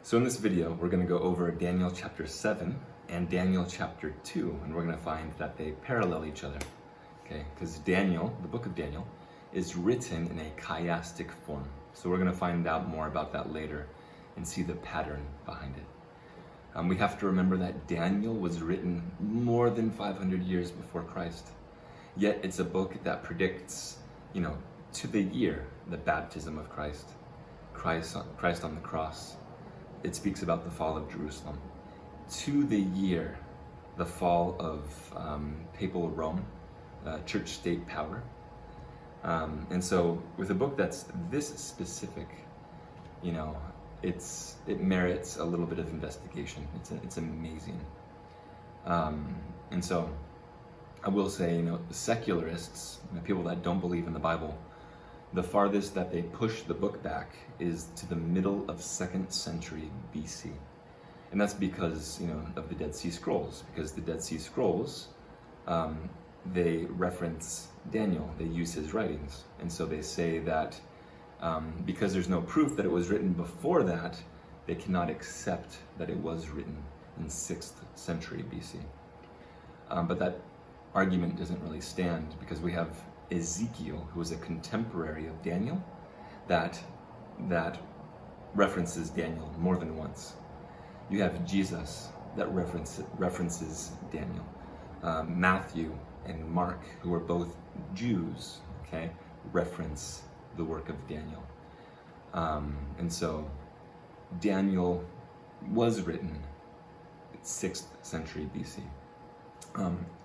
So in this video, we're going to go over Daniel chapter 7 and Daniel chapter 2, and we're going to find that they parallel each other, okay? Because Daniel, the book of Daniel, is written in a chiastic form. So we're going to find out more about that later and see the pattern behind it. We have to remember that Daniel was written more than 500 years before Christ. Yet it's a book that predicts, to the year, the baptism of Christ, Christ on the cross. It speaks about the fall of Jerusalem. To the year, the fall of papal Rome, church-state power. And so with a book that's this specific, it merits a little bit of investigation. It's amazing. And so I will say, the secularists, people that don't believe in the Bible, the farthest that they push the book back is to the middle of 2nd century BC. And that's because, of the Dead Sea Scrolls, because the Dead Sea Scrolls, they reference Daniel, they use his writings. And so they say that because there's no proof that it was written before that, they cannot accept that it was written in 6th century BC. But that argument doesn't really stand, because we have Ezekiel, who was a contemporary of Daniel, that references Daniel more than once. You have Jesus that references Daniel. Matthew and Mark, who are both Jews, reference the work of Daniel. And so Daniel was written 6th century BC.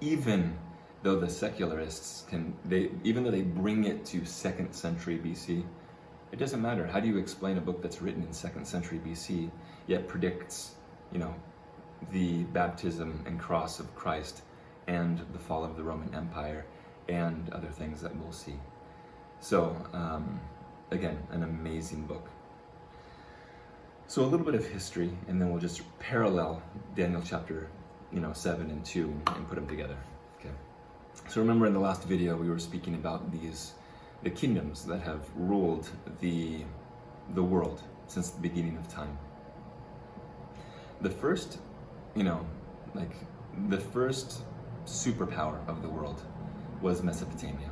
Even though the secularists even though they bring it to 2nd century BC, it doesn't matter. How do you explain a book that's written in 2nd century BC, yet predicts, the baptism and cross of Christ and the fall of the Roman Empire and other things that we'll see? So, again, an amazing book. So a little bit of history, and then we'll just parallel Daniel chapter 7 and 2 and put them together. Okay. So remember, in the last video we were speaking about the kingdoms that have ruled the world since the beginning of time. The first, the first superpower of the world was Mesopotamia.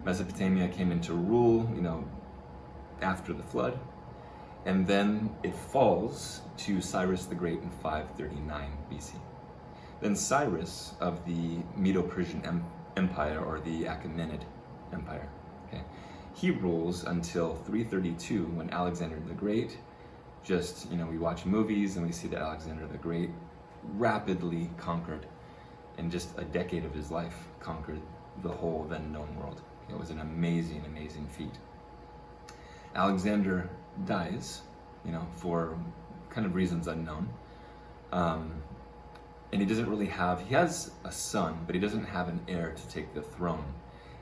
Mesopotamia came into rule, after the flood, and then it falls to Cyrus the Great in 539 BC. Then Cyrus of the Medo-Persian Empire, or the Achaemenid Empire, he rules until 332, when Alexander the Great we watch movies and we see that Alexander the Great rapidly conquered, in just a decade of his life, conquered the whole then known world. It was an amazing, amazing feat. Alexander dies, for kind of reasons unknown. And he doesn't really he has a son, but he doesn't have an heir to take the throne.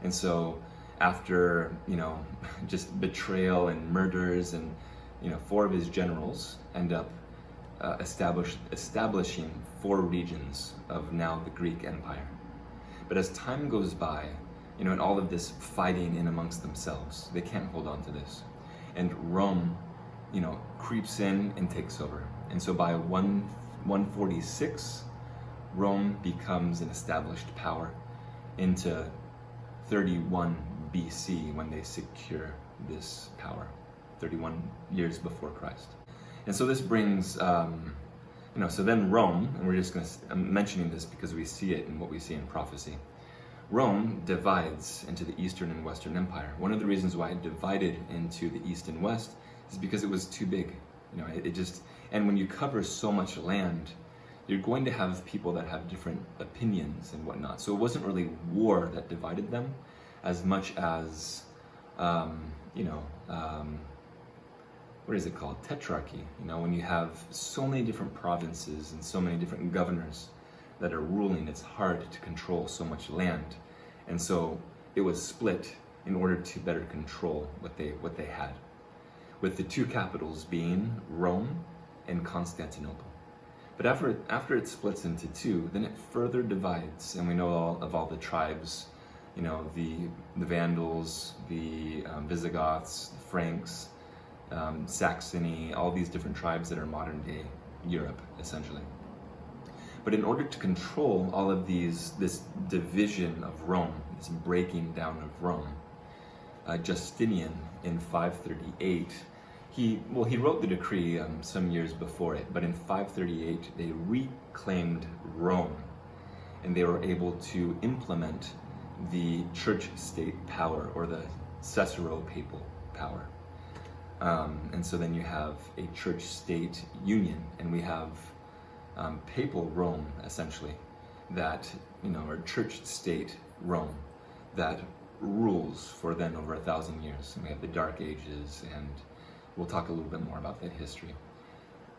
And so after, just betrayal and murders, and, 4 of his generals end up establishing 4 regions of now the Greek Empire. But as time goes by, and all of this fighting in amongst themselves, they can't hold on to this. And Rome, creeps in and takes over. And so by 146, Rome becomes an established power into 31 BC, when they secure this power, 31 years before Christ. And so this brings, so then Rome, and I'm mentioning this because we see it in what we see in prophecy. Rome divides into the Eastern and Western Empire. One of the reasons why it divided into the East and West is because it was too big. And when you cover so much land, you're going to have people that have different opinions and whatnot. So it wasn't really war that divided them, as much as, what is it called? Tetrarchy. When you have so many different provinces and so many different governors that are ruling, it's hard to control so much land. And so it was split in order to better control what they had, with the 2 capitals being Rome and Constantinople. But after it splits into 2, then it further divides, and we know all the tribes, the Vandals, the Visigoths, the Franks, Saxony, all these different tribes that are modern day Europe, essentially. But in order to control all of this division of Rome, this breaking down of Rome, Justinian in 538, he wrote the decree some years before it, but in 538 they reclaimed Rome, and they were able to implement the church-state power, or the Caesaro-papal power. And so then you have a church-state union, and we have papal Rome, essentially, that, or church-state Rome, that rules for then over 1,000 years. And we have the Dark Ages, and we'll talk a little bit more about that history.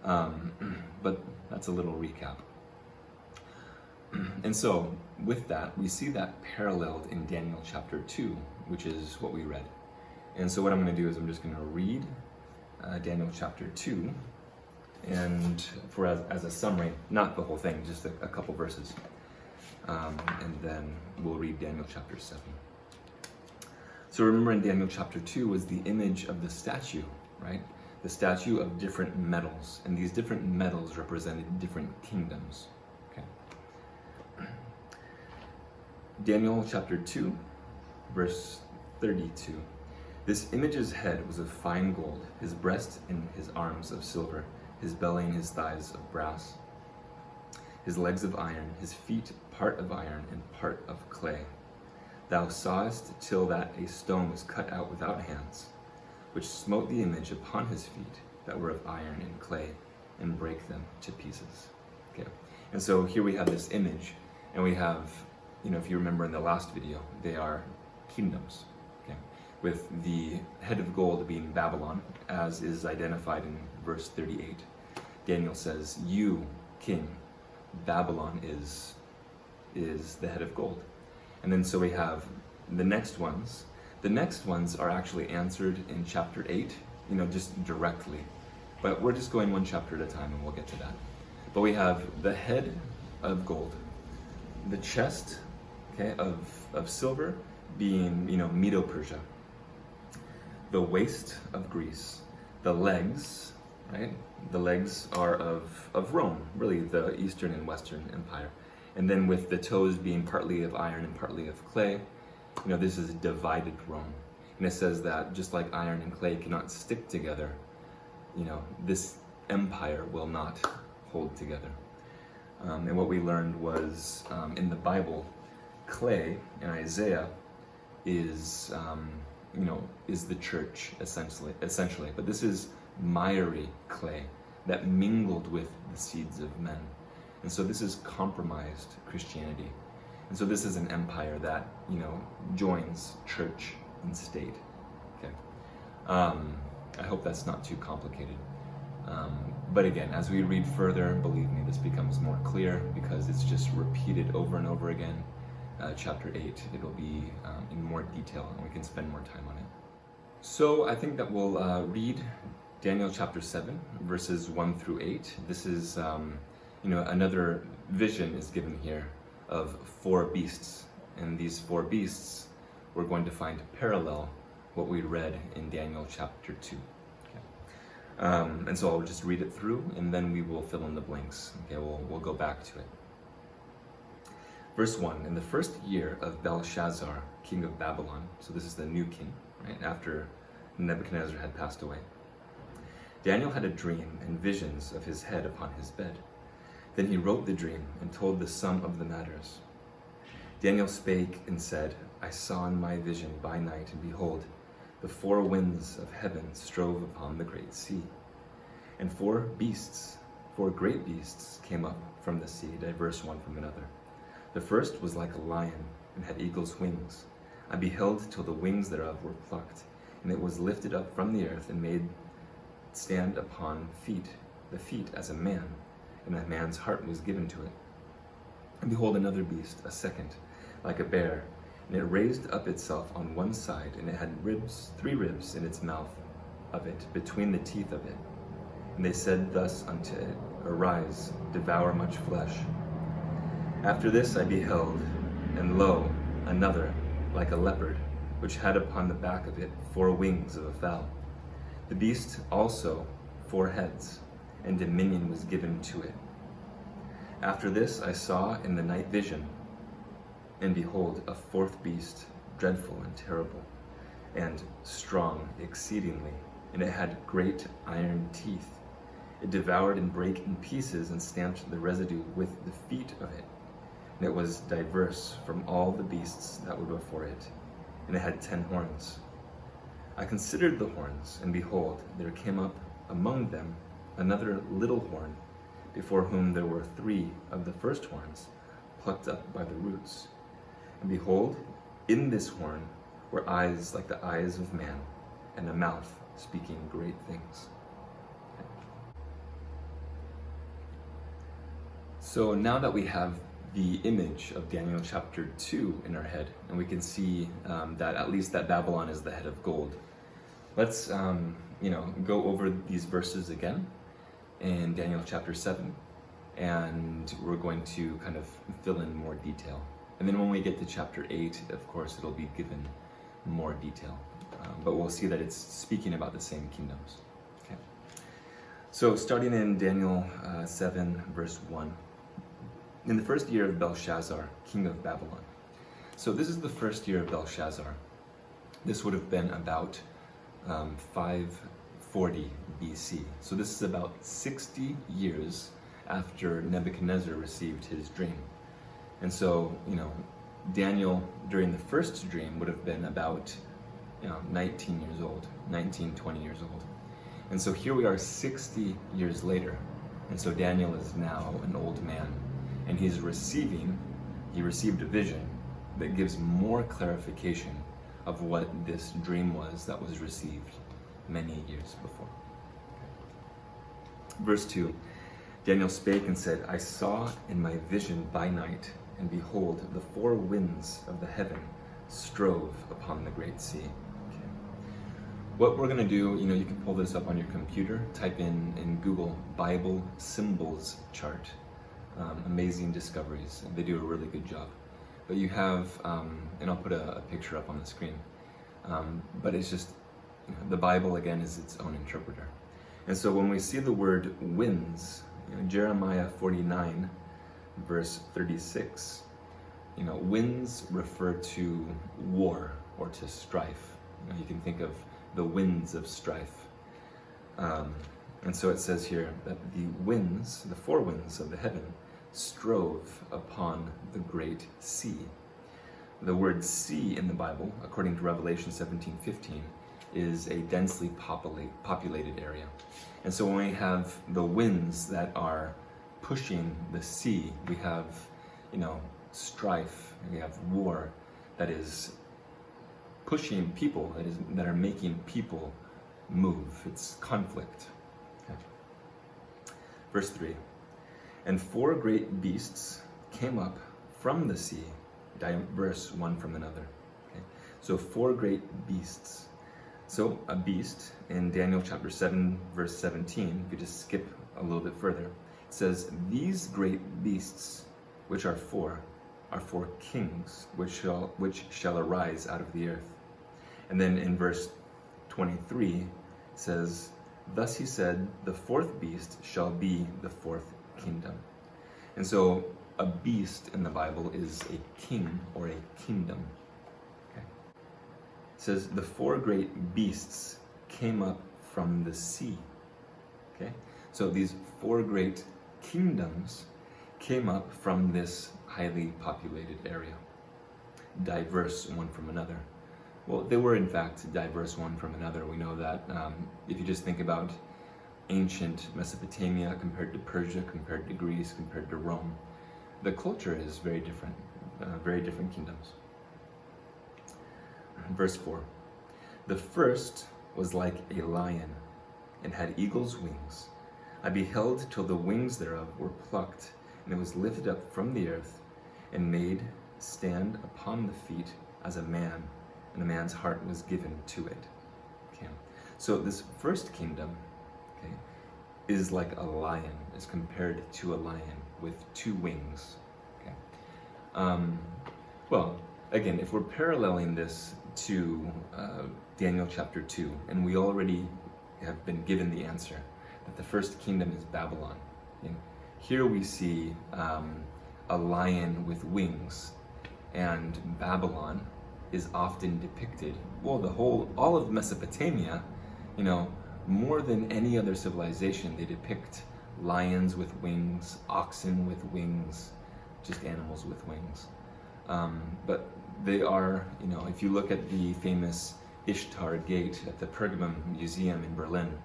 But that's a little recap. And so, with that, we see that paralleled in Daniel chapter 2, which is what we read. And so what I'm going to do is I'm just going to read Daniel chapter 2, and as a summary, not the whole thing, just a couple verses. And then we'll read Daniel chapter 7. So remember, in Daniel chapter 2 was the image of the statue, right? The statue of different metals, and these different metals represented different kingdoms. Okay. Daniel chapter 2, verse 32. This image's head was of fine gold, his breast and his arms of silver, his belly and his thighs of brass, his legs of iron, his feet part of iron and part of clay. Thou sawest till that a stone was cut out without hands, which smote the image upon his feet that were of iron and clay, and brake them to pieces. Okay, and so here we have this image, and we have, if you remember in the last video, they are kingdoms. Okay, with the head of gold being Babylon, as is identified in verse 38. Daniel says, "You, king, Babylon is the head of gold." And then so we have the next ones. The next ones are actually answered in chapter 8, just directly. But we're just going one chapter at a time, and we'll get to that. But we have the head of gold, the chest, okay, of silver being, Medo-Persia, the waist of Greece, the legs, right? The legs are of Rome, really the Eastern and Western Empire. And then with the toes being partly of iron and partly of clay, this is divided Rome. And it says that just like iron and clay cannot stick together, this empire will not hold together. And what we learned was in the Bible, clay in Isaiah is the church essentially. But this is miry clay that mingled with the seeds of men. And so this is compromised Christianity. And so this is an empire that, joins church and state. Okay. I hope that's not too complicated. But again, as we read further, believe me, this becomes more clear because it's just repeated over and over again. Chapter 8, it'll be in more detail, and we can spend more time on it. So I think that we'll read Daniel chapter 7, verses 1 through 8. This is, another vision is given here of 4 beasts. And these 4 beasts, we're going to find parallel what we read in Daniel chapter 2. Okay. And so I'll just read it through, and then we will fill in the blanks. Okay, we'll go back to it. Verse 1, in the first year of Belshazzar, king of Babylon, so this is the new king, right, after Nebuchadnezzar had passed away, Daniel had a dream and visions of his head upon his bed. Then he wrote the dream and told the sum of the matters. Daniel spake and said, I saw in my vision by night, and behold, the 4 winds of heaven strove upon the great sea. And 4 beasts, 4 great beasts, came up from the sea, diverse one from another. The first was like a lion, and had eagle's wings. I beheld till the wings thereof were plucked, and it was lifted up from the earth, and made stand upon feet, the feet as a man, and a man's heart was given to it. And behold, another beast, a second, like a bear, and it raised up itself on one side, and it had 3 ribs in its mouth of it, between the teeth of it. And they said thus unto it, Arise, devour much flesh. After this I beheld, and lo, another, like a leopard, which had upon the back of it 4 wings of a fowl. The beast also 4 heads, and dominion was given to it. After this I saw in the night vision, and behold, a 4th beast, dreadful and terrible, and strong exceedingly, and it had great iron teeth. It devoured and brake in pieces and stamped the residue with the feet of it. And it was diverse from all the beasts that were before it, and it had 10 horns. I considered the horns, and behold, there came up among them another little horn, before whom there were 3 of the first horns plucked up by the roots. And behold, in this horn were eyes like the eyes of man, and a mouth speaking great things. So now that we have the image of Daniel chapter 2 in our head, and we can see that at least that Babylon is the head of gold, let's go over these verses again in Daniel chapter 7, and we're going to kind of fill in more detail. And then when we get to chapter 8, of course, it'll be given more detail. But we'll see that it's speaking about the same kingdoms. Okay. So starting in Daniel 7, verse 1. In the first year of Belshazzar, king of Babylon. So this is the first year of Belshazzar. This would have been about 540 BC. So this is about 60 years after Nebuchadnezzar received his dream. And so, Daniel during the first dream would have been about 19 years old, 19, 20 years old. And so here we are 60 years later. And so Daniel is now an old man, and he received a vision that gives more clarification of what this dream was that was received many years before. Verse 2, Daniel spake and said, I saw in my vision by night, and behold, the 4 winds of the heaven strove upon the great sea. Okay. What we're going to do, you can pull this up on your computer, type in Google Bible symbols chart. Amazing discoveries. They do a really good job. But you have, and I'll put a picture up on the screen, but it's just, the Bible again is its own interpreter. And so when we see the word winds, Jeremiah 49, verse 36, winds refer to war or to strife. You can think of the winds of strife. And so it says here that the winds, the 4 winds of the heaven, strove upon the great sea. The word sea in the Bible, according to Revelation 17:15, is a densely populated area. And so when we have the winds that are pushing the sea, we have, strife, we have war that is pushing people, that are making people move. It's conflict. Okay. Verse 3, and 4 great beasts came up from the sea, diverse one from another. Okay. So 4 great beasts. So a beast in Daniel chapter 7, verse 17, if you just skip a little bit further, it says, these great beasts, which are 4 kings, which shall arise out of the earth. And then in verse 23, it says, thus he said, the 4th beast shall be the 4th kingdom. And so a beast in the Bible is a king or a kingdom. Okay. It says the 4 great beasts came up from the sea. Okay. So these 4 great kingdoms came up from this highly populated area, diverse one from another. Well, they were in fact diverse one from another. We know that if you just think about ancient Mesopotamia compared to Persia, compared to Greece, compared to Rome, the culture is very different kingdoms. Verse 4, the first was like a lion, and had eagle's wings. I beheld till the wings thereof were plucked, and it was lifted up from the earth, and made stand upon the feet as a man, and a man's heart was given to it. Okay. So this first kingdom, okay, is like a lion, is compared to a lion with 2 wings. Okay. Well, again, if we're paralleling this to Daniel chapter 2, and we already have been given the answer that the first kingdom is Babylon. And here we see a lion with wings, and Babylon is often depicted. Well, all of Mesopotamia, more than any other civilization, they depict lions with wings, oxen with wings, just animals with wings. But they are, if you look at the famous Ishtar Gate at the Pergamum Museum in Berlin,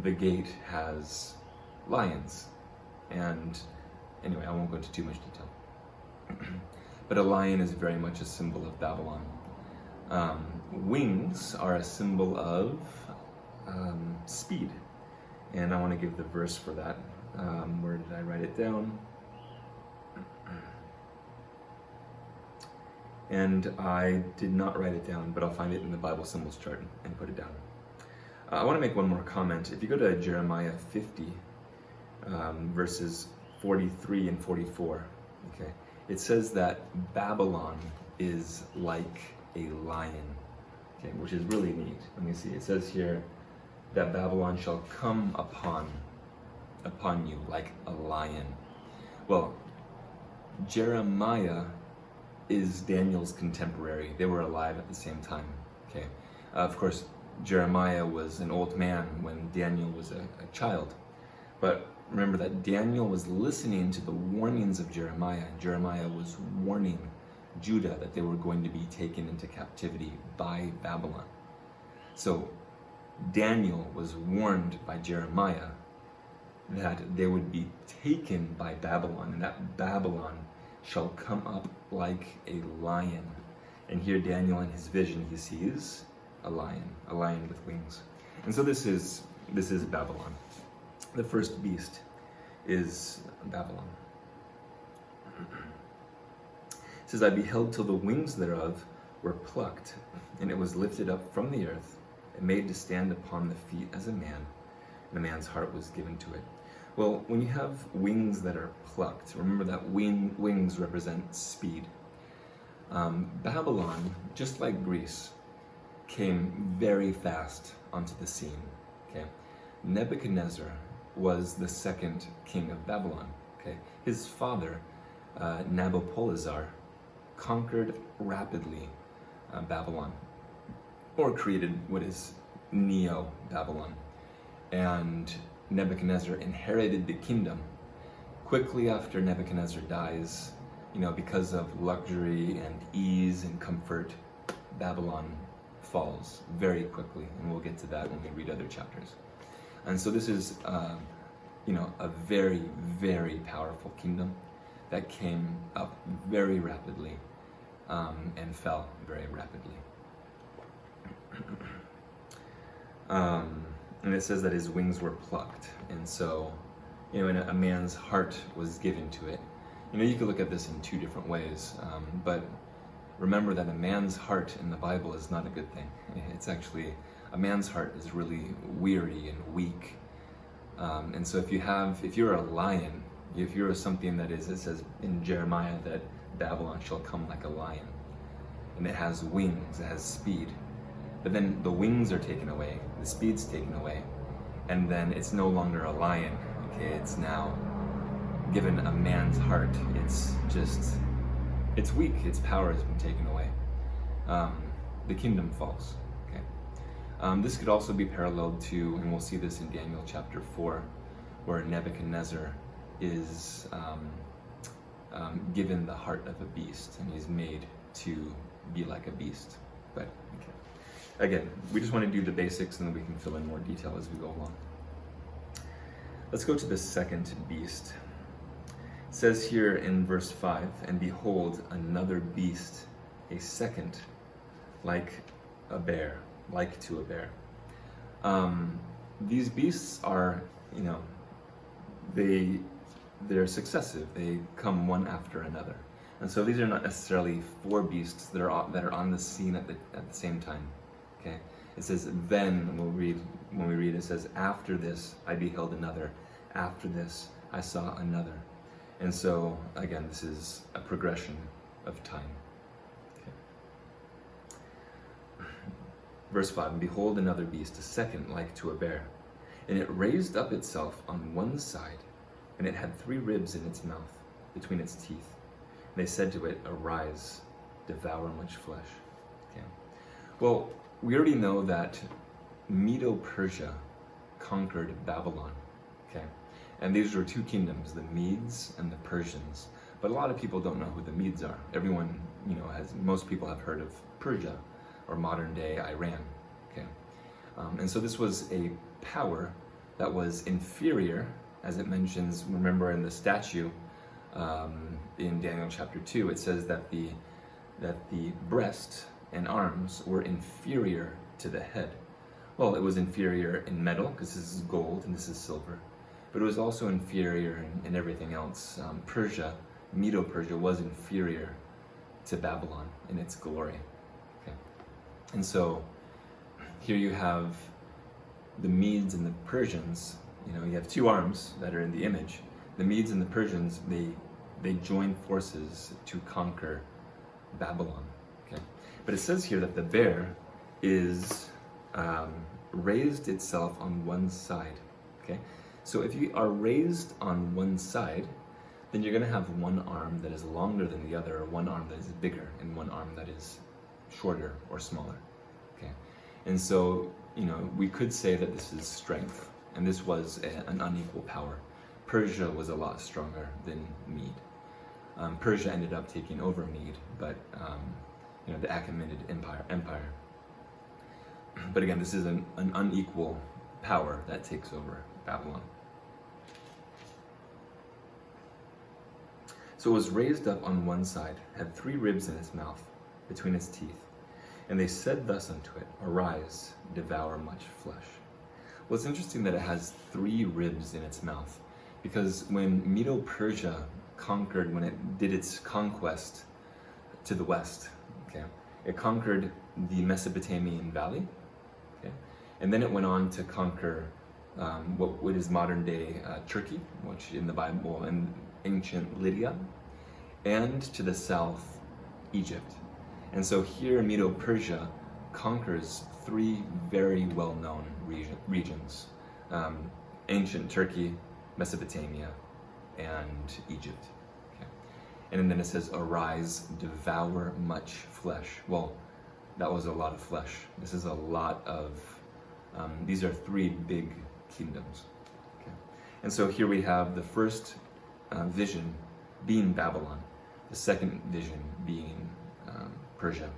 the gate has lions. And anyway, I won't go into too much detail. But a lion is very much a symbol of Babylon. Wings are a symbol of speed. And I want to give the verse for that. Where did I write it down? And I did not write it down, but I'll find it in the Bible symbols chart and put it down. I want to make one more comment. If you go to Jeremiah 50, verses 43 and 44, okay, it says that Babylon is like a lion, okay, which is really neat. Let me see. It says here that Babylon shall come upon you like a lion. Well, Jeremiah is Daniel's contemporary. They were alive at the same time. Okay, of course, Jeremiah was an old man when Daniel was a child. But remember that Daniel was listening to the warnings of Jeremiah. Jeremiah was warning Judah that they were going to be taken into captivity by Babylon. So Daniel was warned by Jeremiah that they would be taken by Babylon, and that Babylon shall come up like a lion. And here Daniel, in his vision, he sees a lion with wings. And so this is Babylon. The first beast is Babylon. It says, I beheld till the wings thereof were plucked, and it was lifted up from the earth, and made to stand upon the feet as a man, and a man's heart was given to it. Well, when you have wings that are plucked, remember that wings represent speed. Babylon, just like Greece, came very fast onto the scene. Okay, Nebuchadnezzar was the second king of Babylon. Okay, his father, Nabopolassar, conquered rapidly Babylon, or created what is Neo-Babylon, and Nebuchadnezzar inherited the kingdom. Quickly after Nebuchadnezzar dies, because of luxury and ease and comfort, Babylon falls very quickly, and we'll get to that when we read other chapters. And so this is, a very, very powerful kingdom that came up very rapidly and fell very rapidly. And it says that his wings were plucked, and so, and a man's heart was given to it. You could look at this in two different ways, but remember that a man's heart in the Bible is not a good thing. It's actually, a man's heart is really weary and weak. And so if you're a lion, if you're something that is, it says in Jeremiah that Babylon shall come like a lion, and it has wings, it has speed, but then the wings are taken away, the speed's taken away, and then it's no longer a lion, okay, it's now given a man's heart. It's weak, its power has been taken away. The kingdom falls, okay. This could also be paralleled to, and we'll see this in Daniel chapter 4, where Nebuchadnezzar is given the heart of a beast, and he's made to be like a beast. But okay. Again, we just want to do the basics, and then we can fill in more detail as we go along. Let's go to the second beast. It says here in verse 5, and behold, another beast, a second, like a bear, like to a bear. These beasts are, they're successive. They come one after another. And so these are not necessarily four beasts that are on the scene at the same time. Okay, it says then, when we read it says, after this I beheld another, after this I saw another. And so again, this is a progression of time. Okay. Verse 5, and behold another beast, a second like to a bear. And it raised up itself on one side, and it had 3 ribs in its mouth, between its teeth. And they said to it, arise, devour much flesh. Okay. Well, we already know that Medo-Persia conquered Babylon. Okay. And these were 2 kingdoms, the Medes and the Persians. But a lot of people don't know who the Medes are. Everyone, most people have heard of Persia, or modern day Iran. Okay. And so this was a power that was inferior, as it mentions, remember in the statue in Daniel chapter 2, it says that the breast and arms were inferior to the head. Well, it was inferior in metal, because this is gold and this is silver, but it was also inferior in everything else. Persia, Medo-Persia, was inferior to Babylon in its glory. Okay. And so here you have the Medes and the Persians. You have 2 arms that are in the image. The Medes and the Persians, they joined forces to conquer Babylon. Okay. But it says here that the bear is raised itself on one side. Okay. So if you are raised on one side, then you're going to have one arm that is longer than the other, or one arm that is bigger, and one arm that is shorter or smaller. Okay. And so, we could say that this is strength, and this was an unequal power. Persia was a lot stronger than Mede. Persia ended up taking over Mede, but the Achaemenid Empire. But again, this is an unequal power that takes over Babylon. So it was raised up on one side, had 3 ribs in its mouth, between its teeth. And they said thus unto it, arise, devour much flesh. Well, it's interesting that it has 3 ribs in its mouth, because when Medo-Persia conquered, when it did its conquest to the west, okay, it conquered the Mesopotamian Valley, okay, and then it went on to conquer what is modern day Turkey, which in the Bible, and ancient Lydia, and to the south, Egypt. And so here Medo-Persia conquers 3 very well-known regions, ancient Turkey, Mesopotamia, and Egypt. Okay. And then it says, arise, devour much flesh. Well, that was a lot of flesh. This is a lot of, these are 3 big kingdoms. Okay. And so here we have the first vision being Babylon, the second vision being Persia.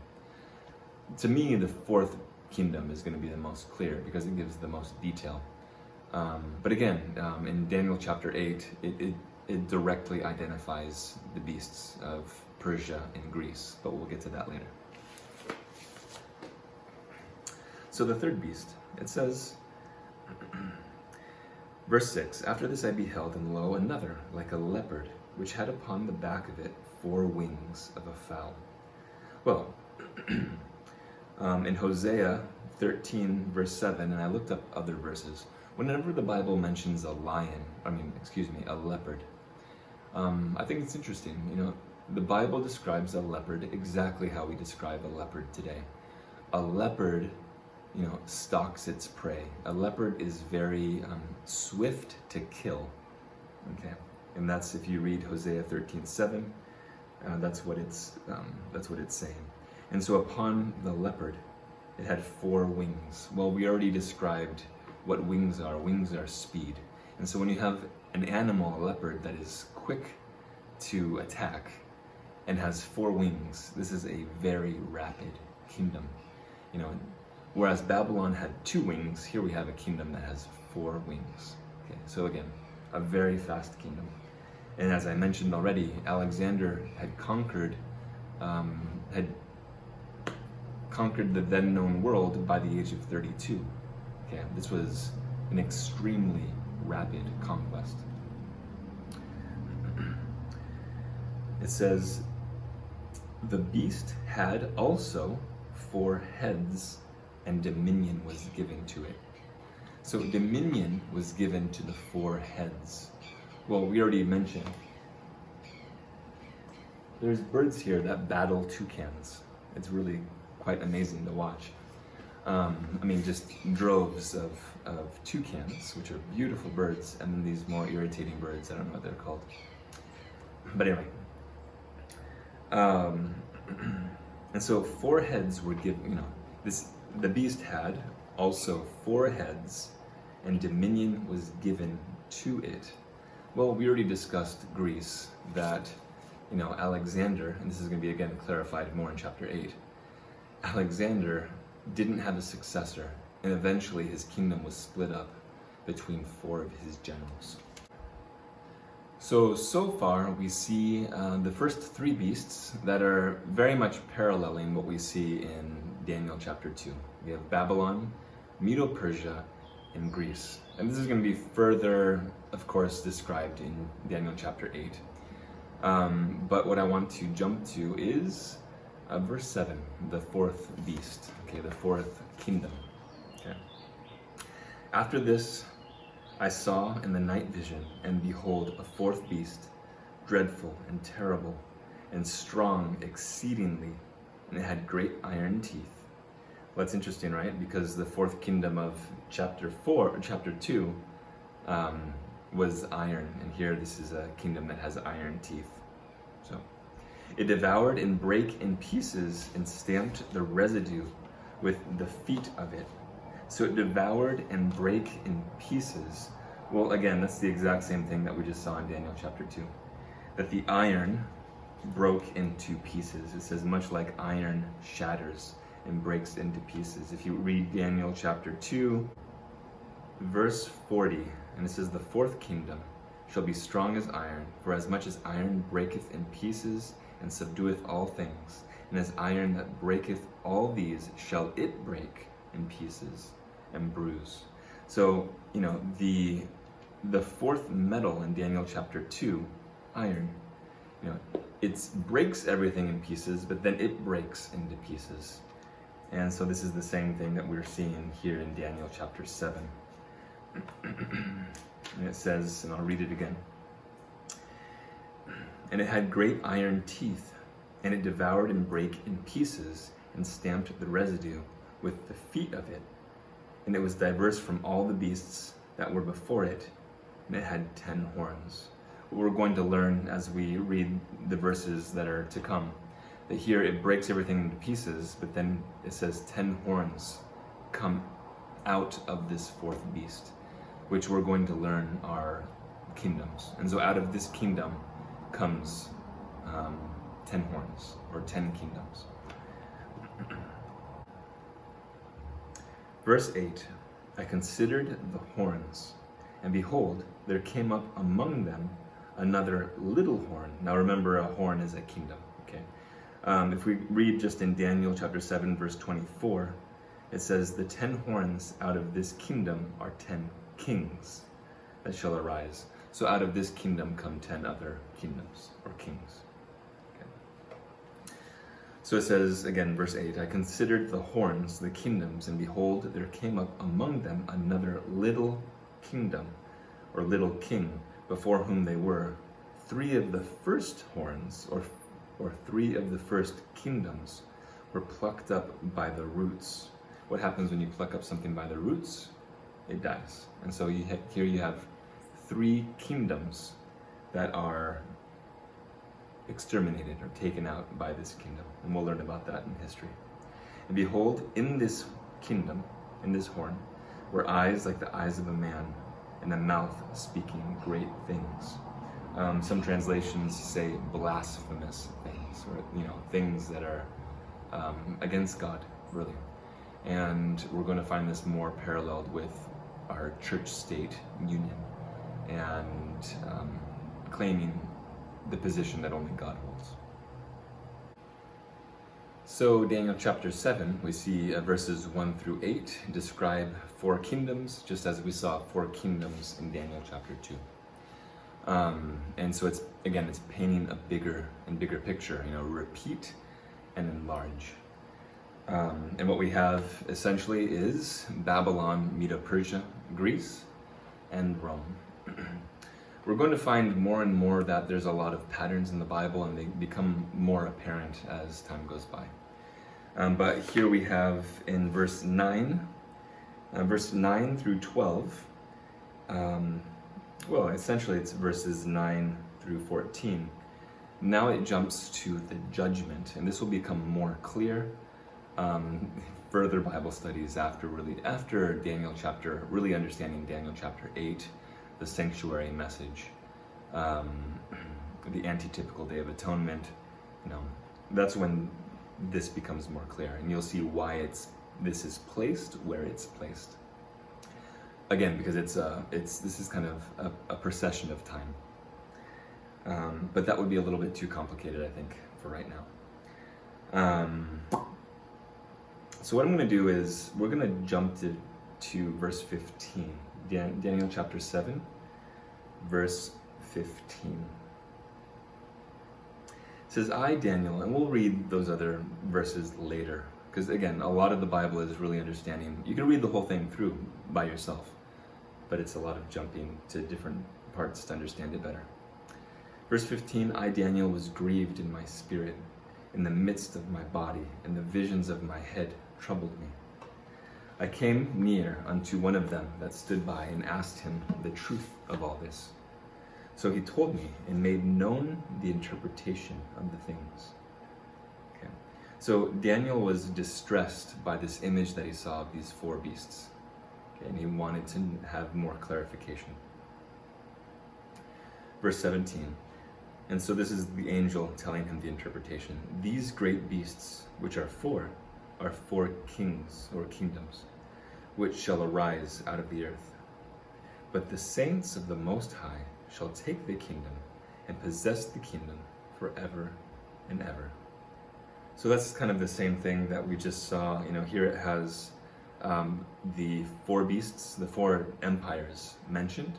To me, the 4th kingdom is going to be the most clear because it gives the most detail. But again, in Daniel chapter 8, it directly identifies the beasts of Persia and Greece, but we'll get to that later. So the 3rd beast, it says, verse 6, after this I beheld, and lo, another, like a leopard, which had upon the back of it 4 wings of a fowl. Well, in Hosea 13, verse 7, and I looked up other verses, whenever the Bible mentions a leopard, I think it's interesting. The Bible describes a leopard exactly how we describe a leopard today. A leopard, stalks its prey. A leopard is very swift to kill. Okay, and that's, if you read Hosea 13:7, that's what it's saying. And so upon the leopard, it had 4 wings. Well, we already described what wings are. Wings are speed. And so when you have an animal, a leopard, that is quick to attack and has 4 wings, this is a very rapid kingdom. Whereas Babylon had 2 wings, here we have a kingdom that has 4 wings. Okay, so again, a very fast kingdom. And as I mentioned already, Alexander had conquered the then known world by the age of 32. Okay, this was an extremely rapid conquest. It says, the beast had also 4 heads, and dominion was given to it. So dominion was given to the 4 heads. Well, we already mentioned, there's birds here that battle toucans. It's really quite amazing to watch. I mean, just droves of toucans, which are beautiful birds, and then these more irritating birds. I don't know what they're called. But anyway. And so 4 heads were given, the beast had also 4 heads, and dominion was given to it. Well, we already discussed Greece, that, Alexander, and this is going to be again clarified more in chapter 8, Alexander didn't have a successor, and eventually his kingdom was split up between 4 of his generals. So far we see the first 3 beasts that are very much paralleling what we see in Daniel chapter 2. We have Babylon, Medo-Persia, and Greece. And this is going to be further, of course, described in Daniel chapter 8. But what I want to jump to is verse 7, the 4th beast, the 4th kingdom. After this, I saw in the night vision, and behold, a 4th beast, dreadful and terrible, and strong exceedingly, and it had great iron teeth. Well, that's interesting, right? Because the 4th kingdom of chapter 2 was iron, and here this is a kingdom that has iron teeth. So, it devoured and brake in pieces and stamped the residue with the feet of it. So it devoured and brake in pieces. Well, again, that's the exact same thing that we just saw in Daniel chapter 2. That the iron broke into pieces. It says, much like iron shatters and breaks into pieces. If you read Daniel chapter 2, verse 40, and it says, the 4th kingdom shall be strong as iron, for as much as iron breaketh in pieces and subdueth all things, and as iron that breaketh all these shall it break in pieces and bruise. So, the 4th metal in Daniel chapter 2, iron, it breaks everything in pieces, but then it breaks into pieces. And so this is the same thing that we're seeing here in Daniel chapter 7. And it says, and I'll read it again. And it had great iron teeth, and it devoured and brake in pieces, and stamped the residue with the feet of it. And it was diverse from all the beasts that were before it, and it had 10 horns. We're going to learn as we read the verses that are to come, that here it breaks everything into pieces, but then it says 10 horns come out of this 4th beast, which we're going to learn are kingdoms. And so out of this kingdom comes 10 horns, or 10 kingdoms. Verse 8, I considered the horns, and behold, there came up among them another little horn. Now remember, a horn is a kingdom, okay? If we read just in Daniel chapter 7, verse 24, it says, the 10 horns out of this kingdom are 10 kings that shall arise. So out of this kingdom come 10 other kingdoms, or kings. So it says, again, verse 8, I considered the horns, the kingdoms, and behold, there came up among them another little kingdom, or little king, before whom they were. 3 of the first horns, or 3 of the first kingdoms, were plucked up by the roots. What happens when you pluck up something by the roots? It dies. And so here you have 3 kingdoms that are exterminated or taken out by this kingdom. And we'll learn about that in history. And behold, in this kingdom, in this horn, were eyes like the eyes of a man, and a mouth speaking great things. Some translations say blasphemous things, or things that are against God, really. And we're going to find this more paralleled with our church-state union, and claiming the position that only God holds. So Daniel chapter 7, we see verses 1 through 8 describe 4 kingdoms, just as we saw 4 kingdoms in Daniel chapter 2. And so it's painting a bigger and bigger picture, repeat and enlarge. And what we have essentially is Babylon, Medo-Persia, Greece, and Rome. We're going to find more and more that there's a lot of patterns in the Bible, and they become more apparent as time goes by. But here we have in verse 9 through 12, well, essentially it's verses 9 through 14. Now it jumps to the judgment, and this will become more clear. Further Bible studies after Daniel chapter, really understanding Daniel chapter 8, the sanctuary message, the antitypical Day of Atonement, that's when this becomes more clear, and you'll see why this is placed where it's placed. Again, because this is kind of a procession of time. But that would be a little bit too complicated, I think, for right now. So what I'm going to do is we're going to jump to verse 15, Daniel chapter 7, verse 15. It says, I, Daniel, and we'll read those other verses later, because again, a lot of the Bible is really understanding. You can read the whole thing through by yourself, but it's a lot of jumping to different parts to understand it better. Verse 15, I, Daniel, was grieved in my spirit, in the midst of my body, and the visions of my head troubled me. I came near unto one of them that stood by, and asked him the truth of all this. So he told me, and made known the interpretation of the things. Okay. So Daniel was distressed by this image that he saw of these four beasts. Okay, and he wanted to have more clarification. Verse 17. And so this is the angel telling him the interpretation. These great beasts, which are four kings or kingdoms, which shall arise out of the earth. But the saints of the Most High shall take the kingdom and possess the kingdom forever and ever. So that's kind of the same thing that we just saw. Here it has the four beasts, the four empires mentioned,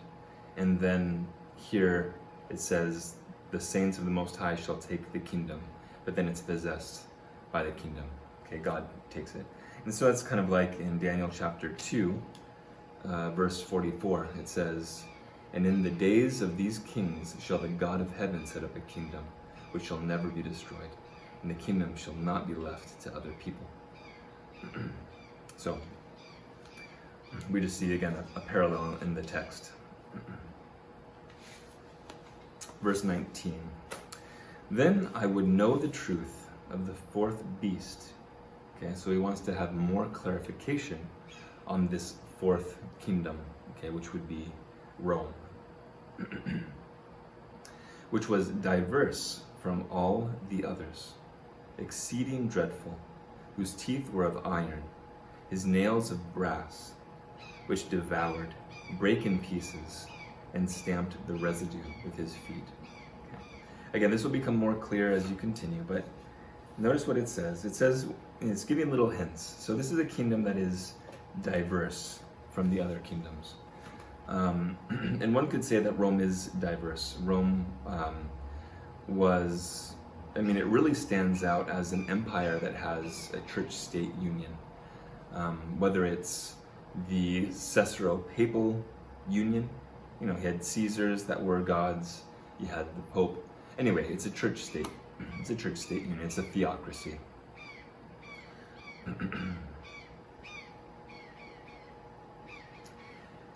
and then here it says the saints of the Most High shall take the kingdom, but then it's possessed by the kingdom. Okay, God takes it. And so that's kind of like in Daniel chapter 2, verse 44. It says, and in the days of these kings shall the God of heaven set up a kingdom, which shall never be destroyed, and the kingdom shall not be left to other people. So, we just see again a parallel in the text. Verse 19. Then I would know the truth of the fourth beast. Okay, so he wants to have more clarification on this fourth kingdom, okay, which would be Rome, which was diverse from all the others, exceeding dreadful, whose teeth were of iron, his nails of brass, which devoured, brake in pieces, and stamped the residue with his feet. Okay. Again, this will become more clear as you continue, but notice what it says. It says, it's giving little hints. So this is a kingdom that is diverse from the other kingdoms. And one could say that Rome is diverse. Rome it really stands out as an empire that has a church-state union. Whether it's the Caesaro-Papal union, he had Caesars that were gods, you had the Pope. Anyway, it's a church-state. It's a church-state union. It's a theocracy.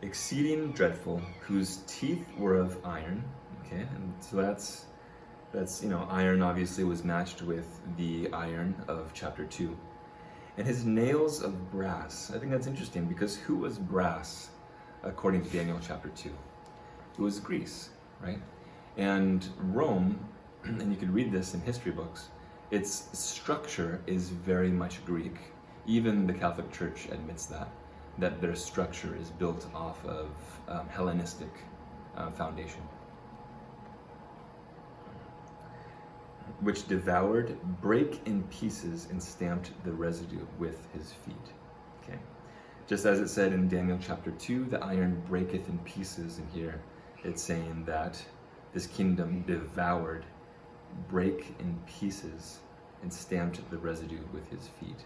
Exceeding dreadful, whose teeth were of iron. Okay, and so that's iron obviously was matched with the iron of chapter 2. And his nails of brass. I think that's interesting, because who was brass according to Daniel chapter 2? It was Greece, right? And Rome, and you can read this in history books, its structure is very much Greek. Even the Catholic Church admits that their structure is built off of Hellenistic foundation, which devoured, brake in pieces, and stamped the residue with his feet. Okay, just as it said in Daniel chapter 2, the iron breaketh in pieces, and here it's saying that this kingdom devoured, brake in pieces, and stamped the residue with his feet.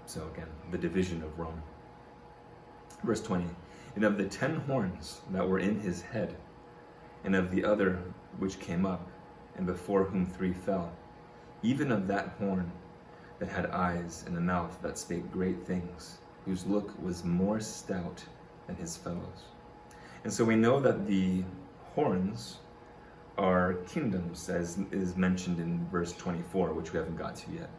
So again, the division of Rome. Verse 20, and of the 10 horns that were in his head, and of the other which came up, and before whom 3 fell, even of that horn, that had eyes and a mouth that spake great things, whose look was more stout than his fellows. And so we know that the horns are kingdoms, as is mentioned in verse 24, which we haven't got to yet.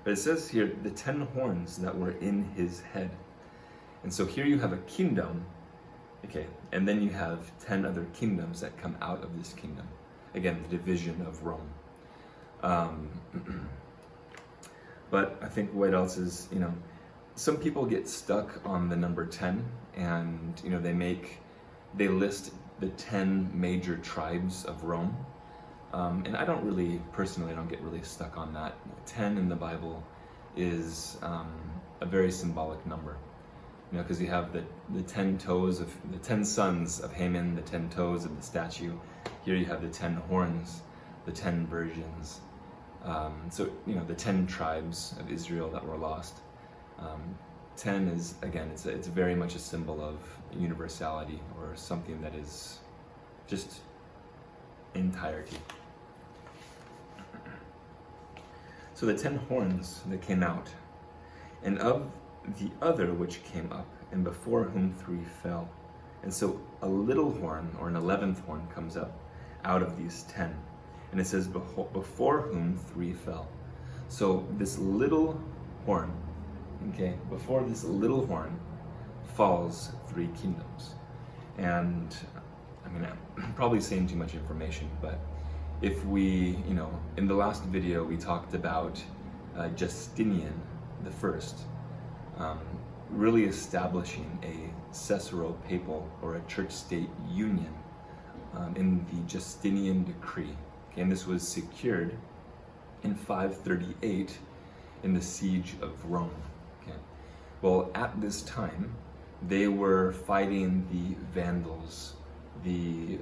But it says here, the 10 horns that were in his head. And so here you have a kingdom, okay, and then you have 10 other kingdoms that come out of this kingdom. Again, the division of Rome. But I think what else is, some people get stuck on the number 10, and, they list the 10 major tribes of Rome. And I don't get really stuck on that. 10 in the Bible is a very symbolic number. Because you have the 10 toes of the 10 sons of Haman, the 10 toes of the statue. Here you have the 10 horns, the 10 virgins. The 10 tribes of Israel that were lost. 10 is, again, it's very much a symbol of universality, or something that is just entirety. So the 10 horns that came out, and of the other which came up, and before whom 3 fell. And so a little horn, or an 11th horn, comes up out of these 10. And it says, before whom 3 fell. So this little horn, okay, before this little horn falls 3 kingdoms. And I'm probably saying too much information, but if we, in the last video we talked about Justinian the First, really establishing a Caesaro-papal, or a church-state union, in the Justinian decree. Okay, and this was secured in 538 in the siege of Rome. Okay. Well, at this time, they were fighting the Vandals, the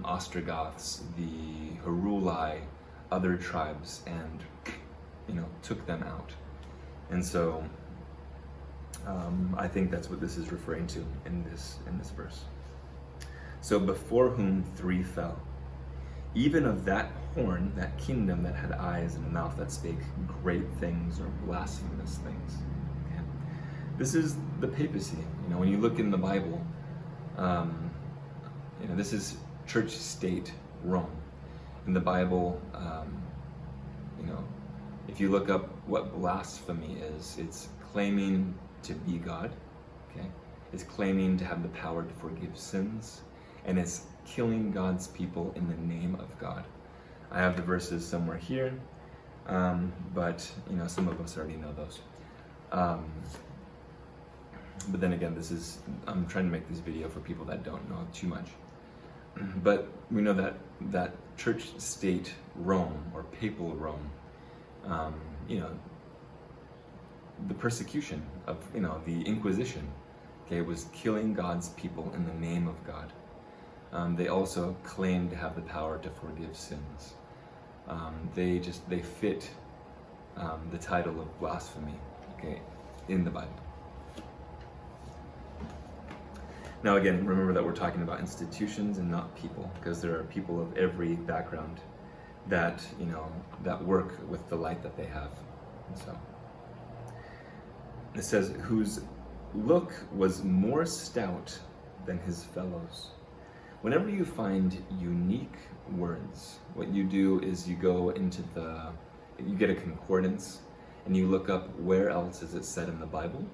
Ostrogoths, the Heruli, other tribes, and took them out. And so I think that's what this is referring to in this verse. So before whom 3 fell, even of that horn, that kingdom that had eyes and a mouth that spake great things, or blasphemous things. Okay. This is the papacy. When you look in the Bible, this is church-state Rome. In the Bible, if you look up what blasphemy is, it's claiming to be God, okay? It's claiming to have the power to forgive sins, and it's killing God's people in the name of God. I have the verses somewhere here, but some of us already know those. But then again, I'm trying to make this video for people that don't know too much. But we know that church-state Rome, or papal Rome, the persecution of, the Inquisition, okay, was killing God's people in the name of God. They also claimed to have the power to forgive sins. They fit the title of blasphemy, okay, in the Bible. Now again, remember that we're talking about institutions and not people, because there are people of every background that, that work with the light that they have. And so it says, whose look was more stout than his fellows. Whenever you find unique words, what you do is you go into you get a concordance, and you look up where else is it said in the Bible,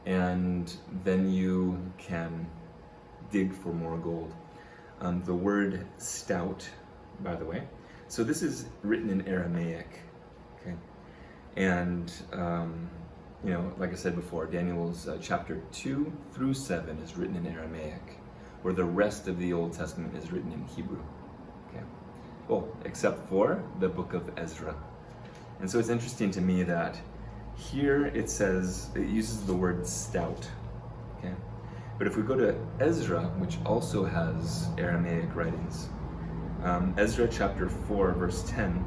and then you can dig for more gold. The word stout, by the way, so this is written in Aramaic, okay? And, like I said before, Daniel's chapter 2 through 7 is written in Aramaic, where the rest of the Old Testament is written in Hebrew, okay? Well, except for the book of Ezra. And so it's interesting to me that here it uses the word stout, okay? But if we go to Ezra, which also has Aramaic writings, Ezra chapter 4, verse 10,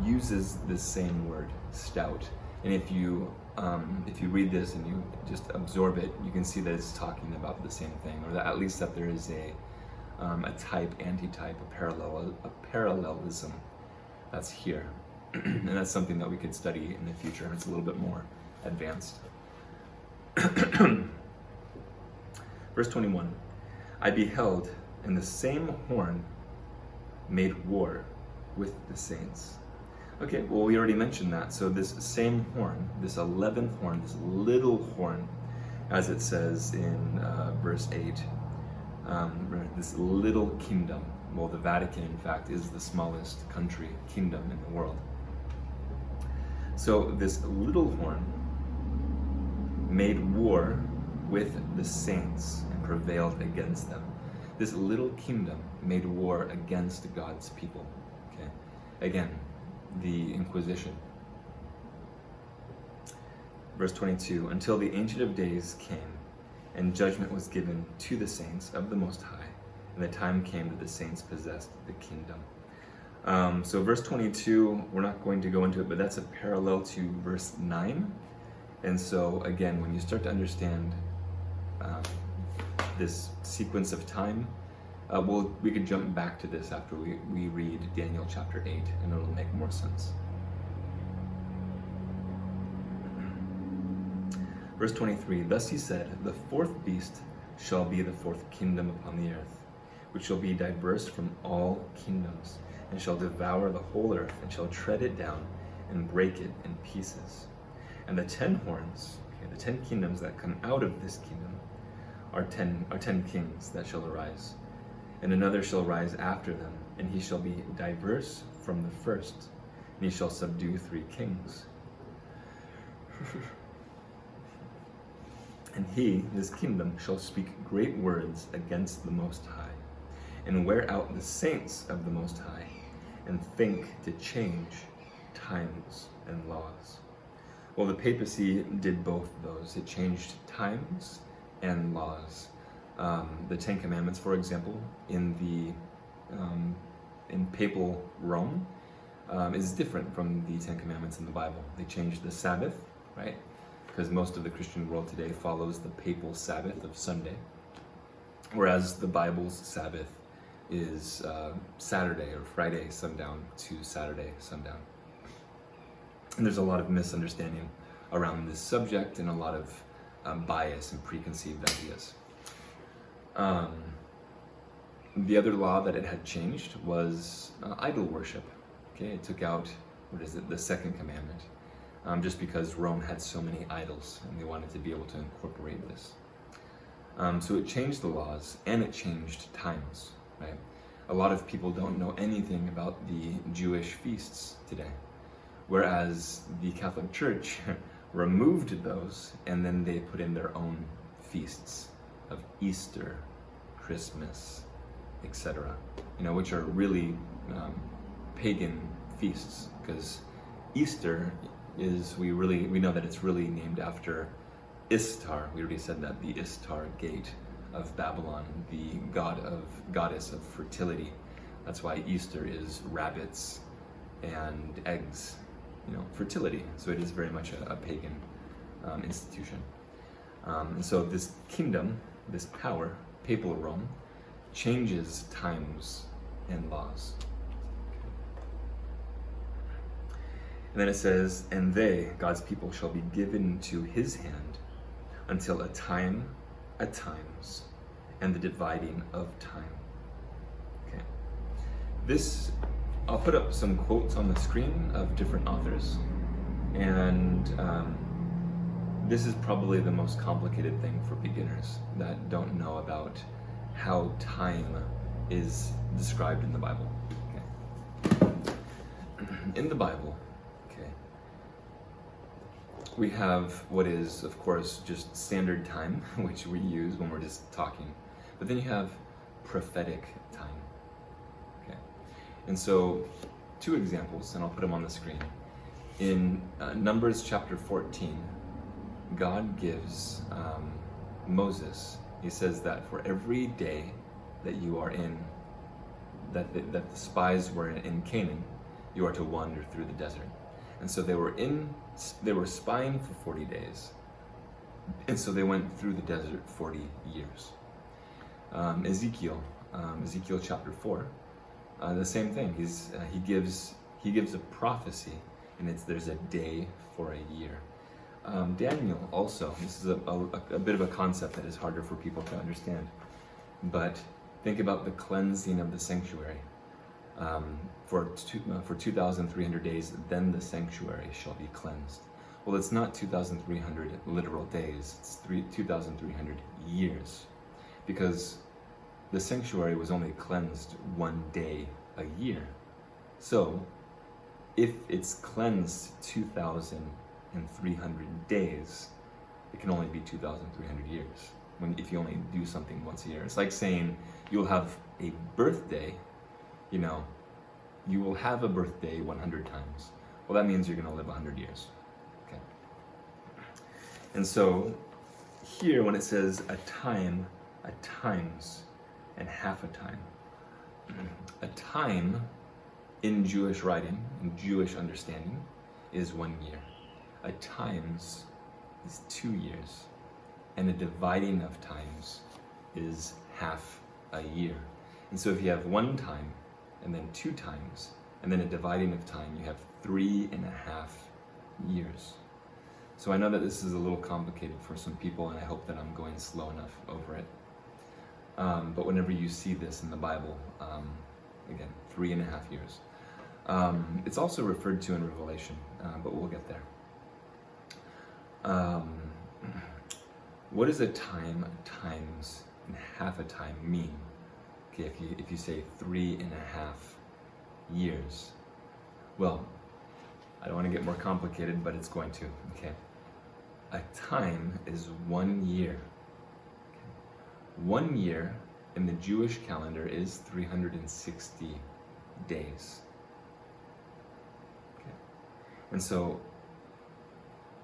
uses this same word, stout. And if you read this and you just absorb it, you can see that it's talking about the same thing, or that at least that there is a type, antitype, a parallelism that's here. And that's something that we could study in the future. It's a little bit more advanced. Verse 21, I beheld, and the same horn made war with the saints. Okay, well, we already mentioned that. So this same horn, this 11th horn, this little horn, as it says in verse 8, this little kingdom. Well, the Vatican, in fact, is the smallest kingdom in the world. So this little horn made war with the saints and prevailed against them. This little kingdom made war against God's people. Okay, again, the Inquisition. Verse 22, until the Ancient of Days came, and judgment was given to the saints of the Most High, and the time came that the saints possessed the kingdom. So verse 22, we're not going to go into it, but that's a parallel to verse 9. And so again, when you start to understand this sequence of time, we could jump back to this after we read Daniel chapter 8, and it'll make more sense. Verse 23, thus he said, the fourth beast shall be the fourth kingdom upon the earth, which shall be diverse from all kingdoms, and shall devour the whole earth, and shall tread it down, and break it in pieces. And the 10 horns, the 10 kingdoms that come out of this kingdom, are 10 kings that shall arise. And another shall rise after them, and he shall be diverse from the first, and he shall subdue 3 kings. And he, this kingdom, shall speak great words against the Most High, and wear out the saints of the Most High, and think to change times and laws. Well, the papacy did both of those. It changed times and laws. The 10 Commandments, for example, in papal Rome, is different from the 10 Commandments in the Bible. They changed the Sabbath, right? Because most of the Christian world today follows the papal Sabbath of Sunday, whereas the Bible's Sabbath is Saturday or Friday sundown to Saturday sundown. And there's a lot of misunderstanding around this subject and a lot of bias and preconceived ideas. The other law that it had changed was idol worship. Okay, it took out, the second commandment, just because Rome had so many idols and they wanted to be able to incorporate this. So it changed the laws and it changed times, right? A lot of people don't know anything about the Jewish feasts today, whereas the Catholic Church removed those and then they put in their own feasts of Easter, Christmas, etc., which are really pagan feasts, because Easter is, we know that it's really named after Istar. We already said that, the Istar gate of Babylon, the goddess of fertility. That's why Easter is rabbits and eggs, fertility. So it is very much a pagan institution. And so this kingdom, this power, papal Rome, changes times and laws. And then it says, and they, God's people, shall be given to his hand until a time at times, and the dividing of time. Okay. This, I'll put up some quotes on the screen of different authors, and this is probably the most complicated thing for beginners that don't know about how time is described in the Bible. Okay. In the Bible, we have what is, of course, just standard time, which we use when we're just talking. But then you have prophetic time. Okay. And so, 2 examples, and I'll put them on the screen. In Numbers chapter 14, God gives Moses, he says that for every day that you are in, that the spies were in Canaan, you are to wander through the desert. And so they were spying for 40 days. And so they went through the desert 40 years. Ezekiel chapter 4, the same thing. He gives He gives a prophecy, and there's a day for a year. Daniel also, this is a bit of a concept that is harder for people to understand, but think about the cleansing of the sanctuary. For 2,300 days, then the sanctuary shall be cleansed. Well, it's not 2,300 literal days, it's 2,300 years, because the sanctuary was only cleansed one day a year. So, if it's cleansed 2,300 days, it can only be 2,300 years. If you only do something once a year, it's like saying you'll have a birthday. You will have a birthday 100 times. Well, that means you're going to live 100 years. Okay. And so here, when it says a time, a times, and half a time, a time in Jewish writing, in Jewish understanding, is 1 year. A times is 2 years. And a dividing of times is half a year. And so if you have 1 time, and then 2 times, and then a dividing of time, you have 3.5 years. So I know that this is a little complicated for some people, and I hope that I'm going slow enough over it. But whenever you see this in the Bible, again, 3.5 years. It's also referred to in Revelation, but we'll get there. What does a time, times, and half a time mean? Okay, if you say 3.5 years, well, I don't want to get more complicated, but it's going to. Okay, a time is 1 year. Okay. 1 year in the Jewish calendar is 360 days. Okay, and so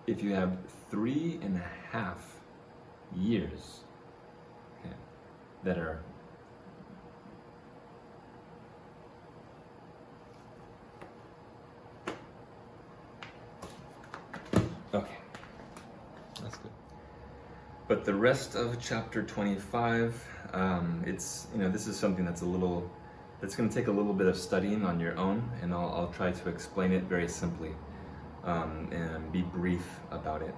if you have 3.5 years, okay, that are okay, that's good. But the rest of chapter 25, it's, this is something that's going to take a little bit of studying on your own, and I'll try to explain it very simply and be brief about it.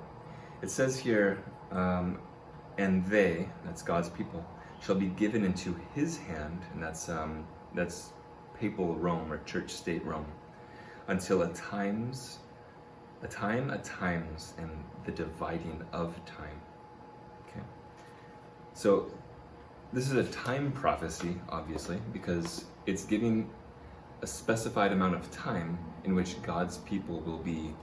It says here, and they, that's God's people, shall be given into his hand, and that's papal Rome or church state Rome, until a times, and the dividing of time. Okay. So this is a time prophecy, obviously, because it's giving a specified amount of time in which God's people will be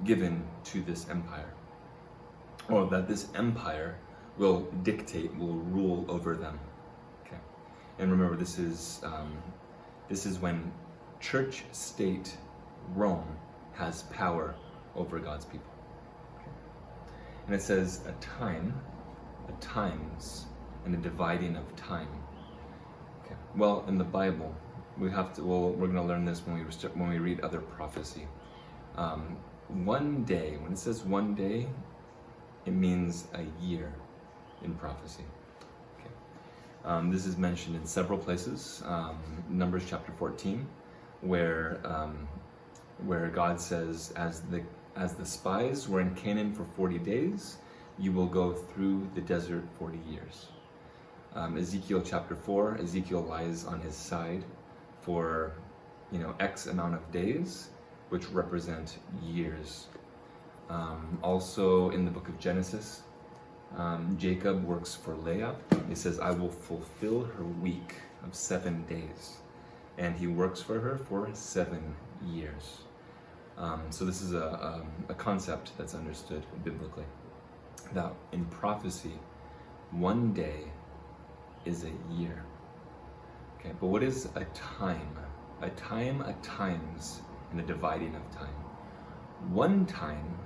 given to this empire, or that this empire will rule over them. Okay, and remember, this is when church-state Rome has power over God's people. Okay. And it says a time, a times, and a dividing of time. Okay. Well, in the Bible, we're going to learn this when we read other prophecy. 1 day, when it says 1 day, it means a year in prophecy. Okay. This is mentioned in several places. Numbers chapter 14, where God says, as the spies were in Canaan for 40 days, you will go through the desert 40 years. Ezekiel chapter 4, Ezekiel lies on his side for X amount of days, which represent years. Also in the book of Genesis, Jacob works for Leah. He says, I will fulfill her week of 7 days. And he works for her for 7 years. So this is a concept that's understood biblically, that in prophecy, 1 day is a year. Okay, but what is a time? A time, a times, and a dividing of time. 1 time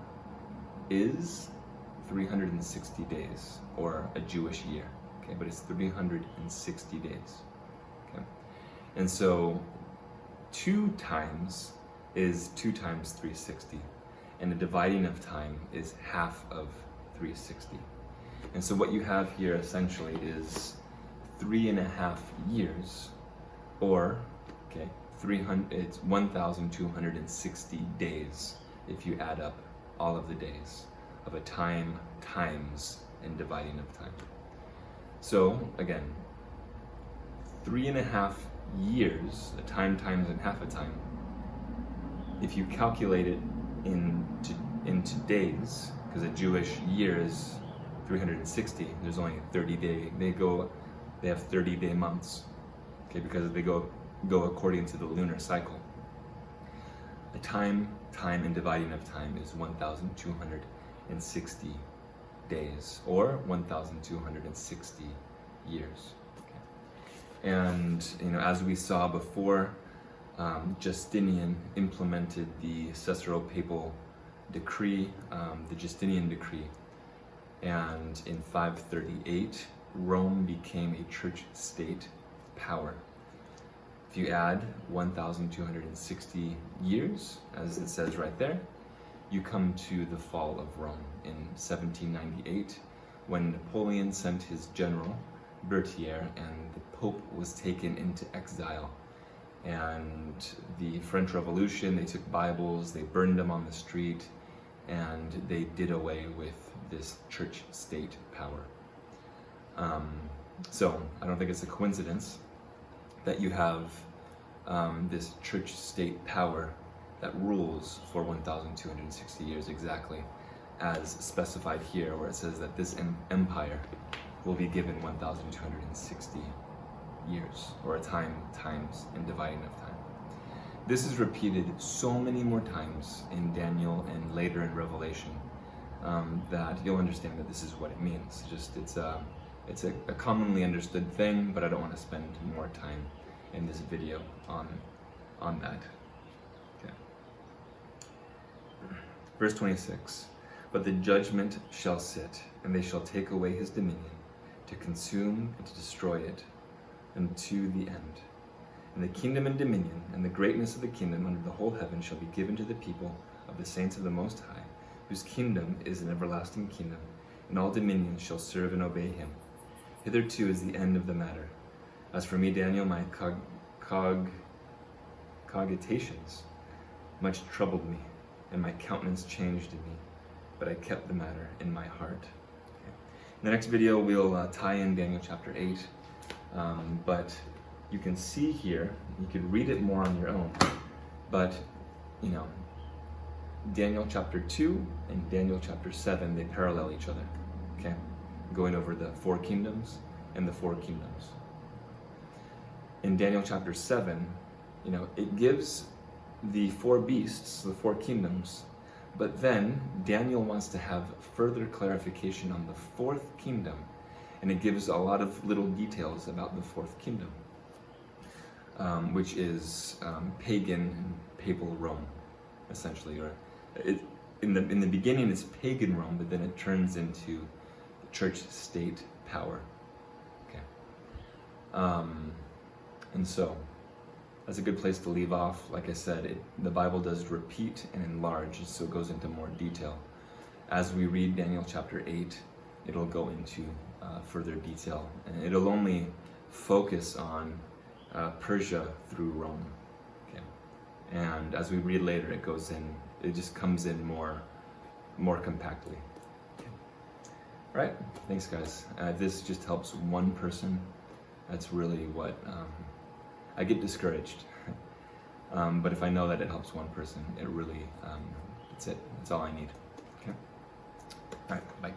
is 360 days, or a Jewish year. Okay, but it's 360 days. Okay, and so 2 times is 2 times 360, and the dividing of time is half of 360. And so what you have here essentially is 3.5 years, or it's 1,260 days if you add up all of the days of a time times and dividing of time. So again, 3.5 years, a time times and half a time. If you calculate it into days, because a Jewish year is 360, there's only a 30-day. They have 30-day months, okay, because they go according to the lunar cycle. The time, and dividing of time is 1,260 days, or 1,260 years. Okay. And as we saw before, Justinian implemented the Caesaropapal decree, the Justinian decree, and in 538, Rome became a church-state power. If you add 1,260 years, as it says right there, you come to the fall of Rome in 1798, when Napoleon sent his general, Berthier, and the Pope was taken into exile. And the French Revolution, they took Bibles, they burned them on the street, and they did away with this church-state power. So I don't think it's a coincidence that you have this church-state power that rules for 1,260 years exactly, as specified here, where it says that this empire will be given 1,260 years, or a time times and dividing of time. This is repeated so many more times in Daniel and later in Revelation that you'll understand that this is what it means. It's a commonly understood thing, but I don't want to spend more time in this video on that. Okay. Verse 26, but the judgment shall sit, and they shall take away his dominion, to consume and to destroy it unto the end. And the kingdom and dominion and the greatness of the kingdom under the whole heaven shall be given to the people of the saints of the Most High, whose kingdom is an everlasting kingdom, and all dominions shall serve and obey him. Hitherto is the end of the matter. As for me, Daniel, my cogitations much troubled me, and my countenance changed in me, but I kept the matter in my heart. Okay. In the next video, we'll tie in Daniel chapter 8, but you can see here, you could read it more on your own, but Daniel chapter 2 and Daniel chapter 7, they parallel each other, okay? Going over the 4 kingdoms and the 4 kingdoms. In Daniel chapter 7, it gives the 4 beasts, the 4 kingdoms, but then Daniel wants to have further clarification on the 4th kingdom, and it gives a lot of little details about the 4th kingdom, which is pagan and papal Rome, essentially. Or in the beginning it's pagan Rome, but then it turns into church-state power. Okay, and so that's a good place to leave off. Like I said, the Bible does repeat and enlarge, so it goes into more detail. As we read Daniel chapter 8, it'll go into further detail, and it'll only focus on Persia through Rome. Okay, and as we read later, it just comes in more compactly. Okay. All right, thanks guys. This just helps one person. That's really what I get discouraged. But if I know that it helps one person, it really, that's it. That's all I need. Okay? All right, bye.